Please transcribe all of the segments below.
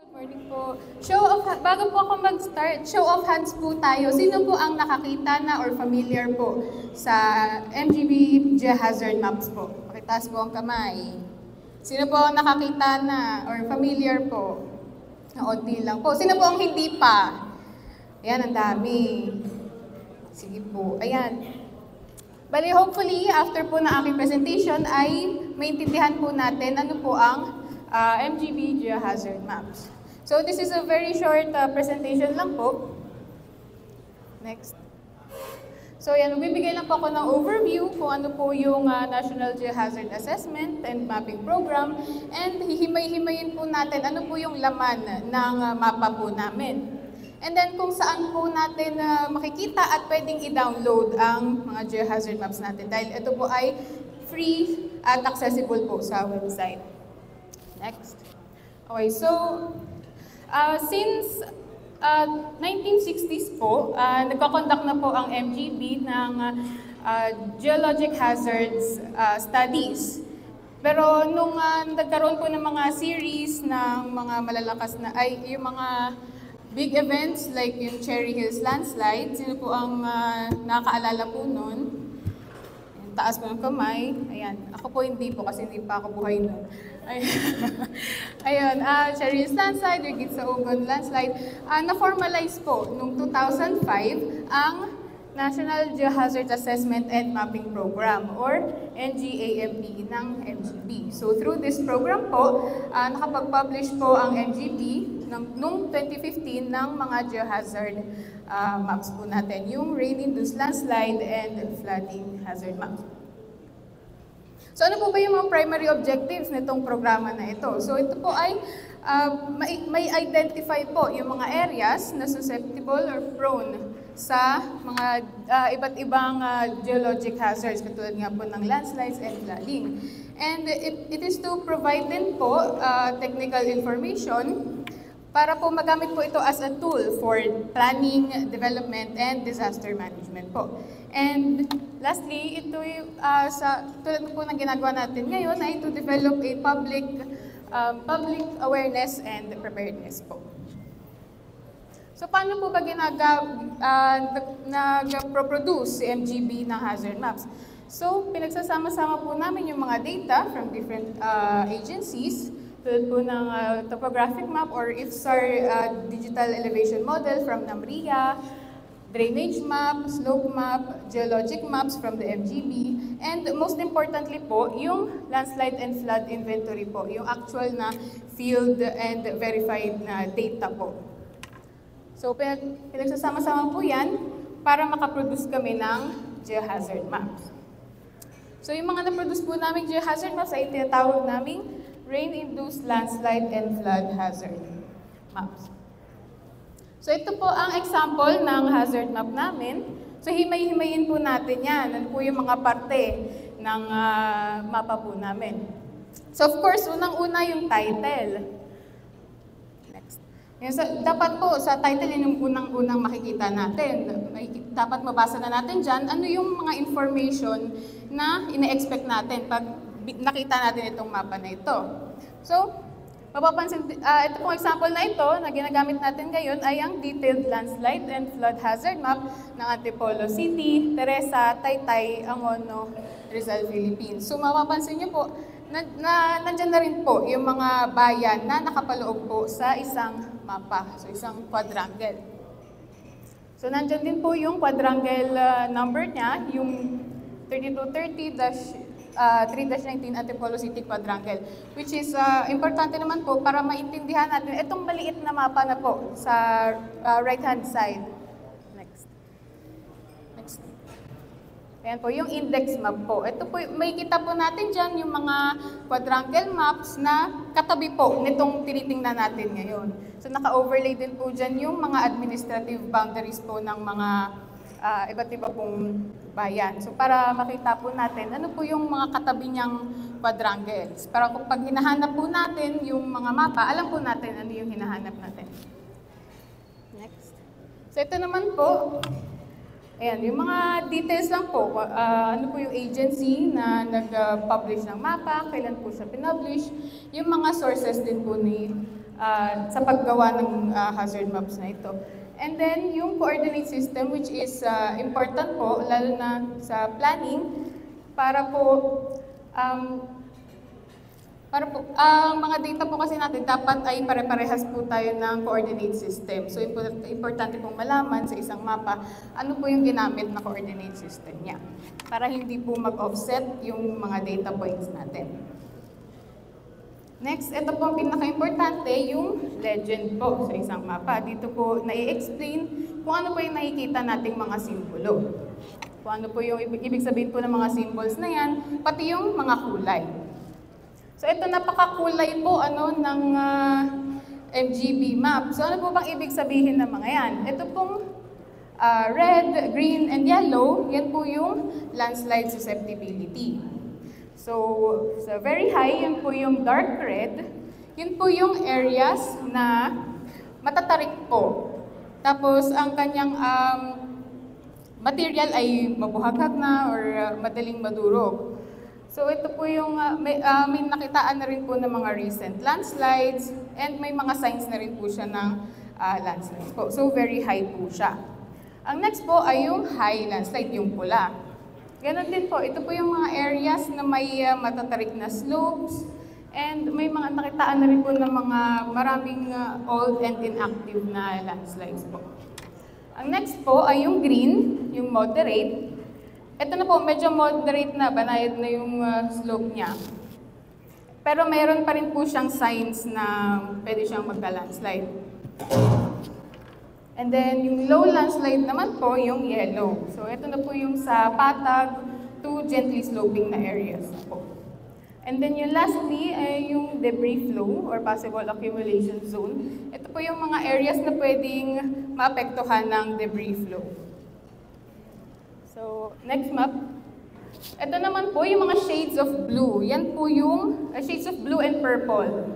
Morning po. Bago po ako mag-start, show of hands po tayo. Sino po ang nakakita na or familiar po sa MGB Geohazard Maps po? Pakitaas po ang kamay. Sino po ang nakakita na or familiar po? Naunti lang po. Sino po ang hindi pa? Ayan, ang dami. Sige po. Ayan. Bali, hopefully, after po na aking presentation ay maintindihan po natin ano po ang MGB Geohazard Maps. So this is a very short presentation lang po. Next. So yan, magbibigay lang po ako ng overview kung ano po yung National Geohazard Assessment and Mapping Program, and hihimay-himayin po natin ano po yung laman ng mapa po namin. And then kung saan po natin makikita at pwedeng i-download ang mga geohazard maps natin dahil ito po ay free at accessible po sa website. Next. Okay, so since 1960s po, nagko-conduct na po ang MGB ng geologic hazards studies. Pero nung nagkaroon po ng mga series ng mga malalakas na, yung mga big events like yung Cherry Hills landslide, sino po ang nakaalala po nun? Taas po ng kamay. Ayan. Ako po hindi po kasi hindi pa ako buhay nun. Ayun, Cherry Hills landslide, yung Gitsaogon landslide. Na-formalize po noong 2005 ang National Geohazard Assessment and Mapping Program or NGAMP ng MGB. So through this program po, nakapag-publish po ang MGB noong 2015 ng mga geohazard maps po natin, yung rain-induced landslide and flooding hazard maps. So ano po ba yung mga primary objectives nitong programa na ito? So ito po ay may identify po yung mga areas na susceptible or prone sa mga iba't ibang geologic hazards katulad nga po ng landslides and flooding. And it is to provide din po technical information para po magamit po ito as a tool for planning, development, and disaster management po. And lastly, ito tulad po ng ginagawa natin ngayon ay to develop a public awareness and preparedness po. So paano po ba nag-produce si MGB ng hazard maps? So pinagsasama-sama po namin yung mga data from different agencies, tulad po ng topographic map or IFSAR digital elevation model from NAMRIA, drainage map, slope map, geologic maps from the MGB, and most importantly po, yung landslide and flood inventory po, yung actual na field and verified na data po. So pinagsasama-sama po yan para makaproduce kami ng geohazard maps. So yung mga na-produce po namin geohazard maps ay tinatawag naming rain-induced landslide and flood hazard maps. So ito po ang example ng hazard map namin. So himay-himayin po natin yan. Ano po yung mga parte ng mapa po namin. So of course, unang-una yung title. Next. Dapat po sa title yun yung unang-unang makikita natin. Dapat mabasa na natin dyan ano yung mga information na ina-expect natin pag nakita natin itong mapa na ito. So, mapapansin, ito pong example na ito na ginagamit natin ngayon ay ang detailed landslide and flood hazard map ng Antipolo City, Teresa, Taytay, Angono, Rizal, Philippines. So mapapansin niyo po na nandyan na rin po yung mga bayan na nakapaloob po sa isang mapa, so isang quadrangle. So nandyan din po yung quadrangle number niya, yung 3230-3-19 Antipolo City Quadrangle, which is importante naman po para maintindihan natin itong maliit na mapa na po sa right-hand side. Next. Next. Ayan po, yung index map po. Ito po, may kita po natin dyan yung mga quadrangle maps na katabi po nitong tinitingnan natin ngayon. So naka-overlay din po dyan yung mga administrative boundaries po ng mga iba't iba pong bayan. So para makita po natin ano po yung mga katabi niyang quadrangles. Para kung pag hinahanap po natin yung mga mapa, alam po natin ano yung hinahanap natin. Next. So ito naman po, ayan, yung mga details lang po. Ano po yung agency na nag-publish ng mapa, kailan po siya pinublish, yung mga sources din po ni sa paggawa ng hazard maps na ito. And then, yung coordinate system, which is important po, lalo na sa planning, para po, ang mga data po kasi natin, dapat ay pare-parehas po tayo ng coordinate system. So, importante pong malaman sa isang mapa, ano po yung ginamit na coordinate system niya. Para hindi po mag-offset yung mga data points natin. Next, ito po ang pinaka-importante, yung legend po sa isang mapa. Dito po nai-explain kung ano po yung nakikita nating mga simbolo. Kung ano po yung ibig sabihin po ng mga symbols na yan, pati yung mga kulay. So ito napakakulay po ng MGB map. So ano po bang ibig sabihin ng mga yan? Ito pong red, green, and yellow, yan po yung landslide susceptibility. So, sa very high, yun po yung dark red. Yun po yung areas na matatarik po. Tapos, ang kanyang material ay mabuhaghag na or madaling madurog. So, ito po yung may nakitaan na rin po ng mga recent landslides and may mga signs na rin po siya ng landslides po. So, very high po siya. Ang next po ay yung high landslide, yung pula. Ganon din po, ito po yung mga areas na may matatarik na slopes and may mga nakitaan na rin po ng mga maraming old and inactive na landslides po. Ang next po ay yung green, yung moderate. Ito na po, medyo moderate na, banayad na yung slope niya. Pero mayroon pa rin po siyang signs na pwede siyang magka-landslide. And then, yung low landslide naman po, yung yellow. So, ito na po yung sa patag to gently sloping na areas po. And then, yung lastly ay yung debris flow or possible accumulation zone. Ito po yung mga areas na pwedeng maapektuhan ng debris flow. So, next map. Ito naman po yung mga shades of blue. Yan po yung shades of blue and purple.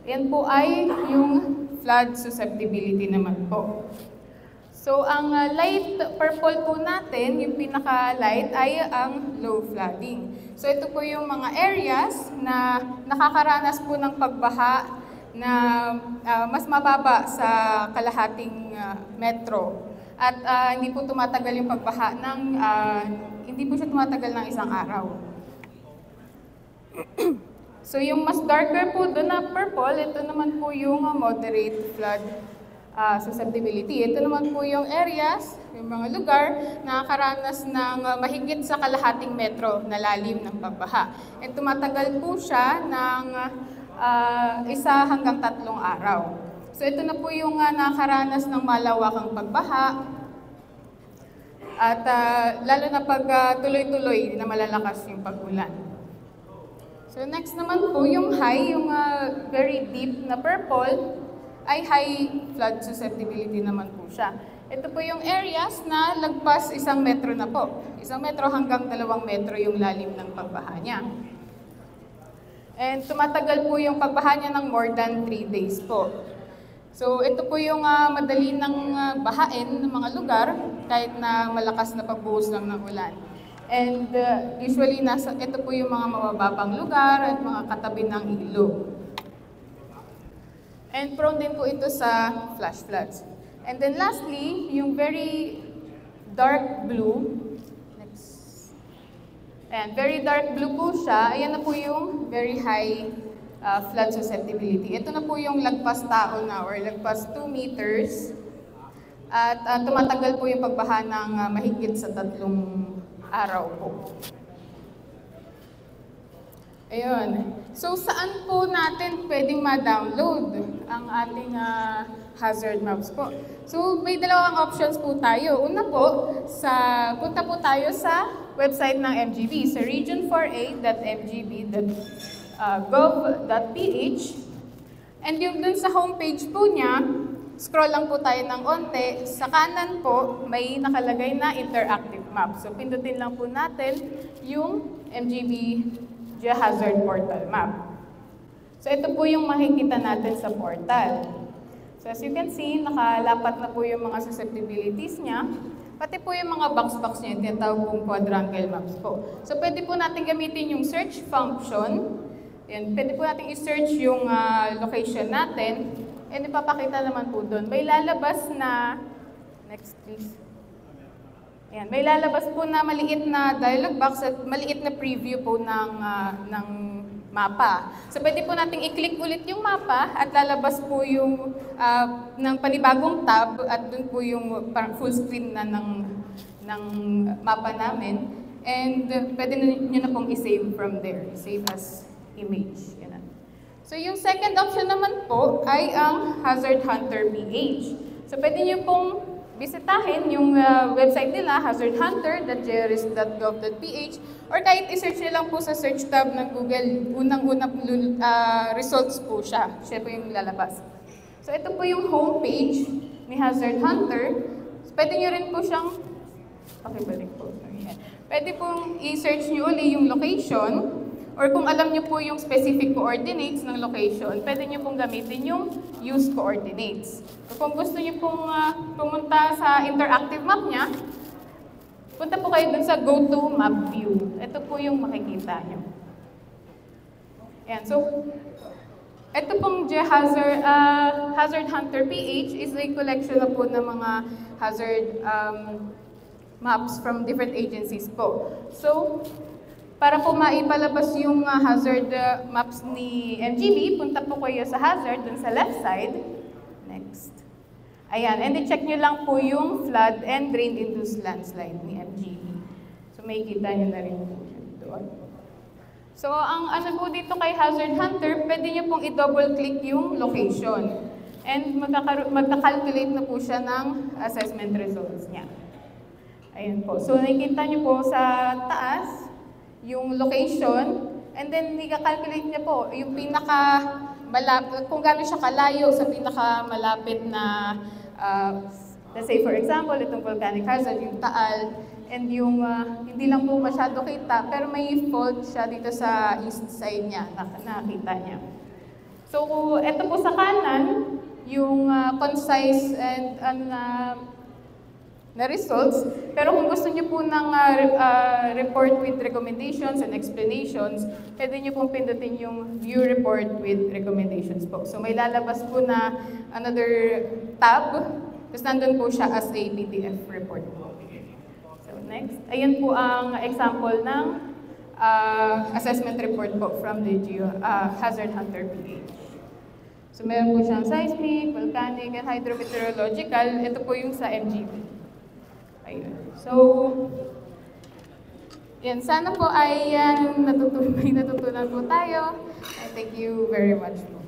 Yan po ay yung flood susceptibility naman po. So, ang light purple po natin, yung pinaka-light, ay ang low flooding. So, ito po yung mga areas na nakakaranas po ng pagbaha na mas mababa sa kalahating metro. At hindi po tumatagal yung pagbaha ng, hindi po siya tumatagal ng isang araw. So yung mas darker po doon na purple, ito naman po yung moderate flood susceptibility. Ito naman po yung areas, yung mga lugar na nakakaranas ng mahigit sa kalahating metro na lalim ng pagbaha. At tumatagal po siya ng 1 hanggang 3 araw. So ito na po yung nakakaranas ng malawakang pagbaha at lalo na pag tuloy-tuloy na malalakas yung pag-ulan. So next naman po, yung high, yung very deep na purple, ay high flood susceptibility naman po siya. Ito po yung areas na lagpas 1 metro na po. 1 metro hanggang 2 metro yung lalim ng pagbaha niya. And tumatagal po yung pagbaha niya ng more than 3 days po. So ito po yung madali ng bahain ng mga lugar kahit na malakas na pagbuhos lang ng ulan. And usually, ito po yung mga mababang lugar at mga katabi ng ilog. And prone din po ito sa flash floods. And then lastly, yung very dark blue. Next. And very dark blue po siya. Ayan na po yung very high flood susceptibility. Ito na po yung lagpas tao na or lagpas 2 meters. At tumatagal po yung pagbaha ng mahigit sa 3 araw po. Ayun. So, saan po natin pwedeng ma-download ang ating hazard maps po? So, may dalawang options po tayo. Una po, punta po tayo sa website ng MGB, sa region4a.mgb.gov.ph. And yung dun sa homepage po niya, scroll lang po tayo ng onte. Sa kanan po, may nakalagay na interactive map. So, pindutin lang po natin yung MGB Geohazard Portal Map. So, ito po yung makikita natin sa portal. So, as you can see, nakalapat na po yung mga susceptibilities niya. Pati po yung mga box-box niya, tinatawag pong quadrangle maps po. So, pwede po natin gamitin yung search function Yan, pwede po natin i-search yung location natin, and ipapakita naman po doon. May lalabas na, next please. Ayan, may lalabas po na maliit na dialog box at maliit na preview po ng mapa. So pwede po nating i-click ulit yung mapa at lalabas po yung ng panibagong tab at doon po yung parang full screen na ng mapa namin. And pwede nyo na pong i-save from there. Save as image. Yan. So yung second option naman po ay ang Hazard Hunter PH. So pwede nyo pong bisitahin yung website nila, hazardhunter.jris.gov.ph, or kahit i-search nyo lang po sa search tab ng Google, unang-unang results po siya. Siya po yung lalabas. So ito po yung homepage ni Hazard Hunter. So, pwede nyo rin po siyang, okay, balik po. Pwede pong i-search nyo uli yung location, or kung alam nyo po yung specific coordinates ng location, pwede nyo pong gamitin yung use coordinates. So kung gusto nyo pong pumunta sa interactive map niya, punta po kayo dun sa Go to Map View. Ito po yung makikita nyo. Ayan, so ito pong Hazard Hunter PH is a collection na po ng mga hazard maps from different agencies po. So, para po maipalabas yung hazard maps ni MGB, punta po kayo sa hazard dun sa left side. Next. Ayan, and i-check nyo lang po yung flood and rain-induced landslide ni MGB. So may kita nyo na rin po doon. So ang ano po dito kay Hazard Hunter, pwede nyo pong i-double-click yung location. And magka-calculate na po siya ng assessment results niya. Ayan po. So nakikita nyo po sa taas, yung location, and then i-calculate niya po yung pinaka-malapit, kung gaano siya kalayo sa pinaka-malapit na, let's say for example, itong volcanic hazard, yung Taal, and yung hindi lang po masyado kita, pero may fault siya dito sa east side niya, nakita niya. So, ito po sa kanan, yung concise and na results. Pero kung gusto niyo po ng report with recommendations and explanations, pwede niyo pong pindutin yung view report with recommendations po. So may lalabas po na another tab, tapos nandun po siya as a PDF report po. So next, ayan po ang example ng assessment report po from the Hazard Hunter PH. So meron po siyang seismic, volcanic, and hydrometeorological. Ito po yung sa MGB. Ayun. So, yan. Sana po ay may natutunan po tayo. And thank you very much po.